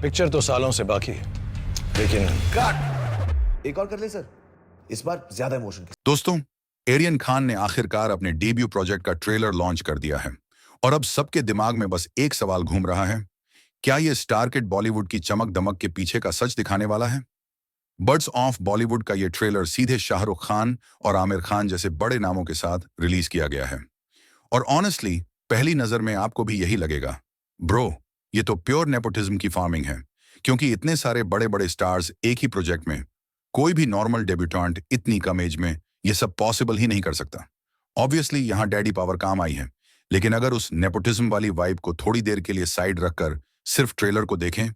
Picture तो सालों से बाकी है, लेकिन कट। एक और कर ले सर, इस बार ज्यादा इमोशन के। दोस्तों, एरियन खान ने आखिरकार अपने डेब्यू प्रोजेक्ट का ट्रेलर लॉन्च कर दिया है और अब सबके दिमाग में बस एक सवाल घूम रहा है। क्या ये स्टार किड बॉलीवुड की चमक दमक के पीछे का सच दिखाने वाला है? बर्ड्स ऑफ बॉलीवुड का ये ट्रेलर सीधे शाहरुख खान और आमिर खान जैसे बड़े नामों के साथ रिलीज किया गया है। और ऑनेस्टली पहली नजर में आपको भी यही लगेगा, ब्रो ये तो प्योर नेपोटिज्म की फार्मिंग है, क्योंकि इतने सारे बड़े बड़े स्टार्स एक ही प्रोजेक्ट में, कोई भी नॉर्मल डेब्यूटेंट इतनी कम एज में ये सब पॉसिबल ही नहीं कर सकता। ऑब्वियसली यहाँ डैडी पावर काम आई है, लेकिन अगर उस नेपोटिज्म वाली वाइब को थोड़ी देर के लिए साइड रखकर सिर्फ ट्रेलर को देखें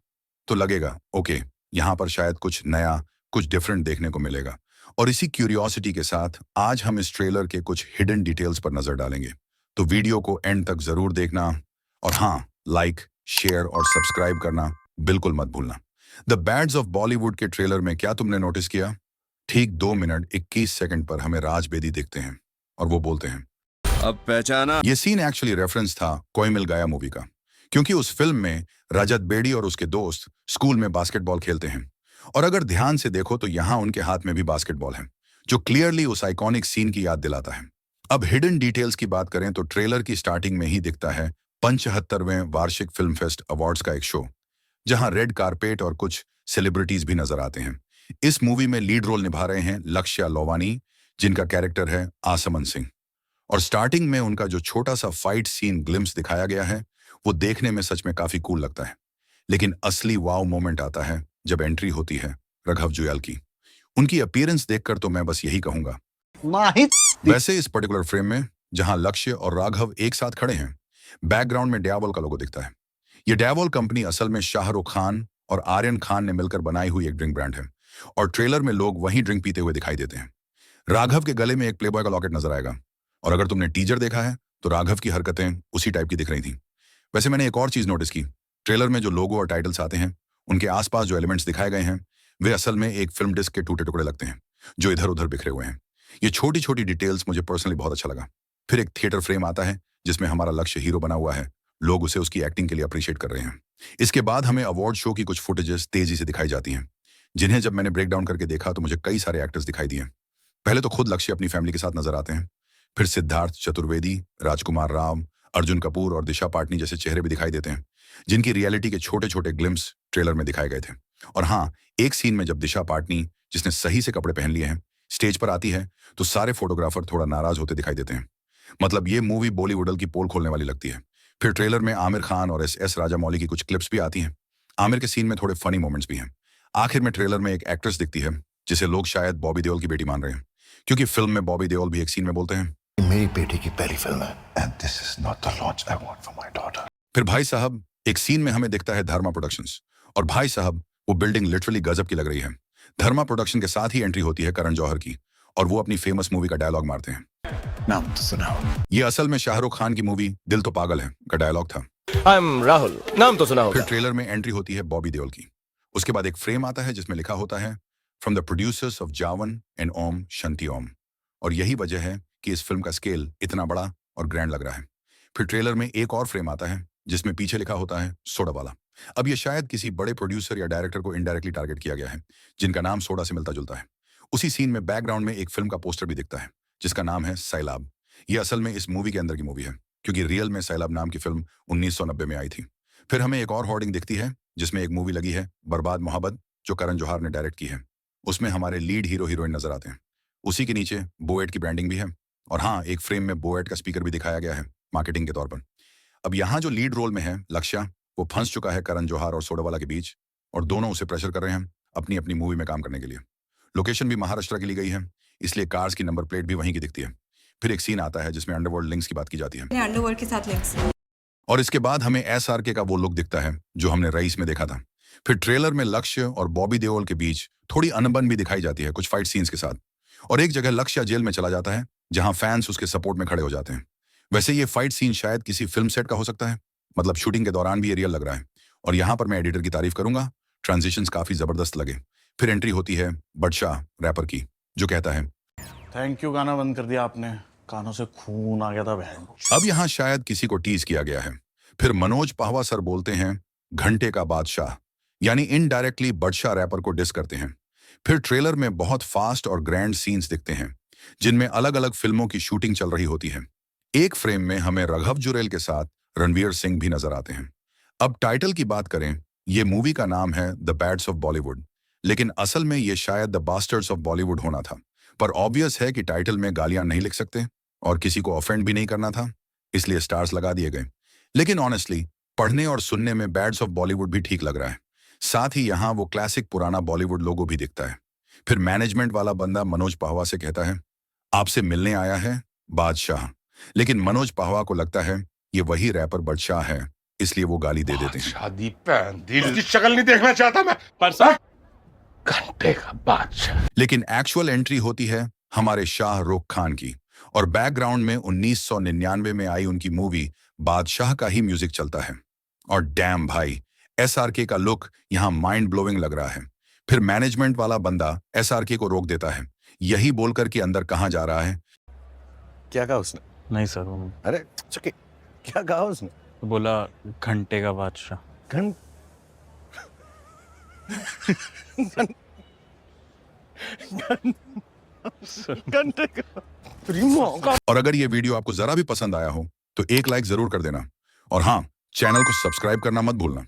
तो लगेगा ओके, यहाँ पर शायद कुछ नया, कुछ डिफरेंट देखने को मिलेगा। और इसी क्यूरियोसिटी के साथ आज हम इस ट्रेलर के कुछ हिडन डिटेल्स पर नजर डालेंगे, तो वीडियो को एंड तक जरूर देखना। और हाँ, लाइक, शेयर और सब्सक्राइब करना बिल्कुल मत भूलना। द बैड्स ऑफ बॉलीवुड के ट्रेलर में क्या तुमने नोटिस किया? ठीक 2 मिनट 21 सेकंड पर हमें राज बेदी दिखते हैं और वो बोलते हैं, अब पहचाना। ये सीन एक्चुअली रेफरेंस था कोई मिल गया मूवी का, क्योंकि उस फिल्म में रजत बेदी और उसके दोस्त स्कूल में बास्केटबॉल खेलते हैं और अगर ध्यान से देखो तो यहाँ उनके हाथ में भी बास्केटबॉल है, जो क्लियरली उस आइकॉनिक सीन की याद दिलाता है। अब हिडन डिटेल्स की बात करें तो ट्रेलर की स्टार्टिंग में ही दिखता है 75वें वार्षिक फिल्म फेस्ट अवार्ड्स का एक शो, जहां रेड कारपेट और कुछ सेलिब्रिटीज भी नजर आते हैं। इस मूवी में लीड रोल निभा रहे हैं लक्ष्या लोवानी, जिनका कैरेक्टर है आसमन सिंह। और स्टार्टिंग में उनका जो छोटा सा फाइट सीन ग्लिम्स दिखाया गया है वो देखने में सच में काफी कूल लगता है, लेकिन असली वाव मोमेंट आता है जब एंट्री होती है राघव जुयाल की। उनकी अपीयरेंस देखकर तो मैं बस यही कहूंगा, वैसे इस पर्टिकुलर फ्रेम में जहां लक्ष्य और राघव एक साथ खड़े हैं, बैकग्राउंड में डैवोल का लोगो दिखता है। ये डैवोल कंपनी असल में शाहरुख खान और आर्यन खान ने मिलकर बनाई हुई एक ड्रिंक ब्रांड है और ट्रेलर में लोग वही ड्रिंक पीते हुए दिखाई देते हैं। राघव के गले में एक प्लेबॉय का लॉकेट नजर आएगा और अगर तुमने टीजर देखा है तो राघव की हरकतें उसी टाइप की दिख रही थी। वैसे मैंने एक और चीज नोटिस की, ट्रेलर में जो लोगो और टाइटल्स आते हैं उनके आसपास जो एलिमेंट्स दिखाए गए हैं वे असल में एक फिल्म डिस्क के टूटे टुकड़े लगते हैं जो इधर उधर बिखरे हुए हैं। ये छोटी छोटी डिटेल्स मुझे पर्सनली बहुत अच्छा लगा। फिर एक थिएटर फ्रेम आता है जिसमें हमारा लक्ष्य हीरो बना हुआ है, लोग उसे उसकी एक्टिंग के लिए अप्रिशिएट कर रहे हैं। इसके बाद हमें अवार्ड शो की कुछ फुटेजेस तेजी से दिखाई जाती हैं, जिन्हें जब मैंने ब्रेक डाउन करके देखा तो मुझे कई सारे एक्टर्स दिखाई दिए। पहले तो खुद लक्ष्य अपनी फैमिली के साथ नजर आते हैं, फिर सिद्धार्थ चतुर्वेदी, राजकुमार राव, अर्जुन कपूर और दिशा पाटनी जैसे चेहरे भी दिखाई देते हैं, जिनकी रियलिटी के छोटे छोटे ग्लिम्स ट्रेलर में दिखाए गए थे। और हाँ, एक सीन में जब दिशा पाटनी, जिसने सही से कपड़े पहन लिए हैं, स्टेज पर आती है तो सारे फोटोग्राफर थोड़ा नाराज होते दिखाई देते हैं। मतलब ये मूवी बॉलीवुड की पोल खोलने वाली लगती है। फिर ट्रेलर में आमिर खान और एस राजामौली की कुछ क्लिप्स भी आती हैं। आमिर के सीन में थोड़े फनी मोमेंट्स भी हैं। आखिर में ट्रेलर में एक एक्ट्रेस दिखती है जिसे लोग शायद बॉबी देओल की बेटी मान रहे हैं, क्योंकि फिल्म में बॉबी देओल भी एक सीन में बोलते हैं, मेरी बेटी की पहली फिल्म है and this is not the launch I want for my daughter. फिर भाई साहब एक सीन में हमें दिखता है धर्मा प्रोडक्शंस, और भाई साहब वो बिल्डिंग लिटरली गजब की लग रही है। धर्मा प्रोडक्शन के साथ ही एंट्री होती है करण जौहर की और वो अपनी फेमस मूवी का डायलॉग मारते हैं। नाम तो सुनाओ। ये असल में शाहरुख खान की मूवी दिल तो पागल है का डायलॉग था। आई एम राहुल, नाम तो सुना फिर होगा। ट्रेलर में एंट्री होती है बॉबी देओल की। उसके बाद एक फ्रेम आता है जिसमें लिखा होता है फ्रॉम द प्रोड्यूसर्स ऑफ जावन एंड ओम शांति ओम, और यही वजह है कि इस फिल्म का स्केल इतना बड़ा और ग्रैंड लग रहा है। फिर ट्रेलर में एक और फ्रेम आता है जिसमें पीछे लिखा होता है सोडा वाला। अब ये शायद किसी बड़े प्रोड्यूसर या डायरेक्टर को इनडायरेक्टली टारगेट किया गया है, जिनका नाम सोडा से मिलता जुलता है। उसी सीन में बैकग्राउंड में एक फिल्म का पोस्टर भी दिखता है जिसका नाम है सैलाब। ये असल में इस मूवी के अंदर की मूवी है, क्योंकि रियल में सैलाब नाम की फिल्म 1990 में आई थी। फिर हमें एक और होर्डिंग दिखती है जिसमें एक मूवी लगी है बर्बाद मोहब्बत, जो करण जौहर ने डायरेक्ट की है। उसमें हमारे लीड हीरो हीरोइन नजर आते हैं। उसी के नीचे बोएट की ब्रांडिंग भी है, और हाँ, एक फ्रेम में बोएट का स्पीकर भी दिखाया गया है मार्केटिंग के तौर पर। अब यहाँ जो लीड रोल में है लक्ष्य, वो फंस चुका है करण जौहर और सोडावाला के बीच, और दोनों उसे प्रेशर कर रहे हैं अपनी अपनी मूवी में काम करने के लिए। लोकेशन भी महाराष्ट्र की ली गई है, इसलिए कार्स की नंबर प्लेट भी वहीं की दिखती है। फिर एक सीन आता है जिसमें अंडरवर्ल्ड लिंक्स की बात की जाती है, अंडरवर्ल्ड के साथ लिंक्स। और इसके बाद हमें SRK का वो लुक दिखता है जो हमने रईस में देखा था। फिर ट्रेलर में लक्ष्य और बॉबी देओल के बीच थोड़ी अनबन भी दिखाई जाती है कुछ फाइट सीन्स के साथ, और एक जगह लक्ष्य जेल में चला जाता है जहां फैंस उसके सपोर्ट में खड़े हो जाते हैं। वैसे ये फाइट सीन शायद किसी फिल्म सेट का हो सकता है, मतलब शूटिंग के दौरान भी ये रियल लग रहा है। और यहाँ पर मैं एडिटर की तारीफ करूंगा, ट्रांजिशंस काफी जबरदस्त लगे। फिर एंट्री होती है बदशाह रैपर की, जो कहता है थैंक यू। गाना बंद कर दिया आपने, कानों से खून आ गया था बहन। अब यहाँ शायद किसी को टीज किया गया है। फिर मनोज पाहवा सर बोलते हैं घंटे का बादशाह, यानी इनडायरेक्टली बादशाह रैपर को डिस करते हैं। फिर ट्रेलर में बहुत फास्ट और ग्रैंड सीन्स दिखते हैं जिनमें अलग अलग फिल्मों की शूटिंग चल रही होती है। एक फ्रेम में हमें राघव जुरेल के साथ रणवीर सिंह भी नजर आते हैं। अब टाइटल की बात करें, ये मूवी का नाम है द बैड्स ऑफ बॉलीवुड, लेकिन असल में ये शायद द बास्टर्ड्स ऑफ बॉलीवुड होना था। पर ऑब्वियस है कि टाइटल में गालियां नहीं लिख सकते और किसी को ऑफेंड भी नहीं करना था, इसलिए स्टार्स लगा दिए गए। लेकिन ऑनेस्टली पढ़ने और सुनने में बैड्स ऑफ बॉलीवुड भी ठीक लग रहा है। साथ ही यहाँ वो क्लासिक पुराना बॉलीवुड लोगो भी दिखता है। फिर मैनेजमेंट वाला बंदा मनोज पाहवा से कहता है, आपसे मिलने आया है बादशाह। लेकिन मनोज पाहवा को लगता है ये वही रैपर बादशाह है, इसलिए वो गाली दे देते हैं। शादी पैन दिल की शक्ल नहीं देखना चाहता मैं, पर सर घंटे का बादशाह। लेकिन एक्चुअल एंट्री होती है हमारे शाहरुख खान की, और बैकग्राउंड में 1999 में आई उनकी मूवी बादशाह का ही म्यूजिक चलता है। और डैम भाई, एसआरके का लुक यहाँ माइंड ब्लोइंग लग रहा है। फिर मैनेजमेंट वाला बंदा एसआरके को रोक देता है, यही बोलकर कि अंदर कहाँ जा रहा है। क्या कहा उसने? नहीं सर, वो अरे चुके, क्या कहा उसने? बोला घंटे का बादशाह। घं घंटे का। और अगर ये वीडियो आपको जरा भी पसंद आया हो तो एक लाइक जरूर कर देना, और हाँ, चैनल को सब्सक्राइब करना मत भूलना।